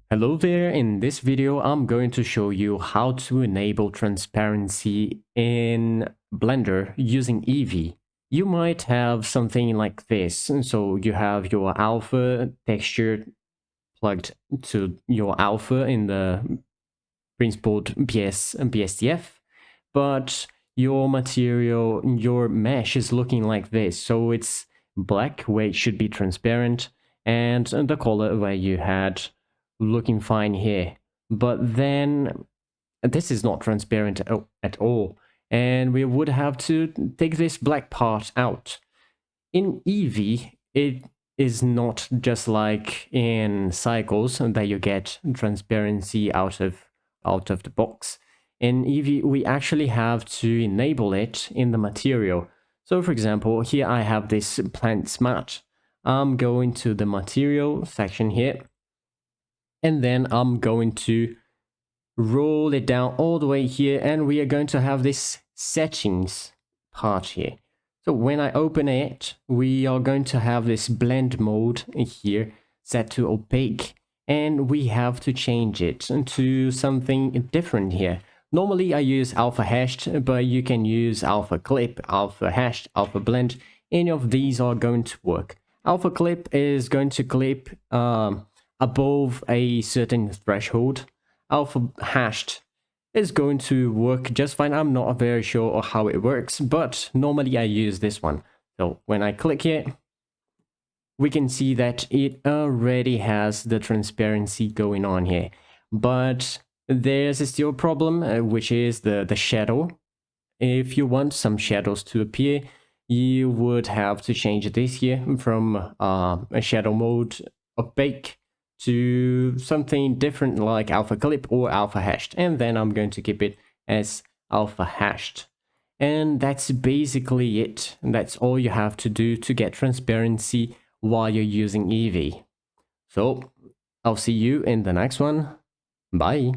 Hello there, in this video I'm going to show you how to enable transparency in Blender using Eevee. You might have something like this, so you have your alpha texture plugged to your alpha in the principled BSDF, but your material, your mesh is looking like this, so it's black where it should be transparent, and the color where you had looking fine here. But then this is not transparent at all, and we would have to take this black part out. In Eevee, it is not just like in Cycles that you get transparency out of the box. In Eevee, we actually have to enable it in the material. So for example, here I have this plant smart. I'm going to the material section here, and then I'm going to roll it down all the way here, and we are going to have this settings part here. So when I open it, we are going to have this blend mode here set to opaque, and we have to change it to something different here. Normally I use alpha hashed, but you can use alpha clip, alpha hashed, alpha blend. Any of these are going to work. Alpha clip is going to clip above a certain threshold. Alpha hashed is going to work just fine. I'm not very sure of how it works, but normally I use this one. So when I click it, we can see that it already has the transparency going on here. But there's still a problem, which is the shadow. If you want some shadows to appear, you would have to change this here from a shadow mode opaque to something different like alpha clip or alpha hashed, and then I'm going to keep it as alpha hashed. And that's basically it. That's all you have to do to get transparency while you're using Eevee. So I'll see you in the next one. Bye.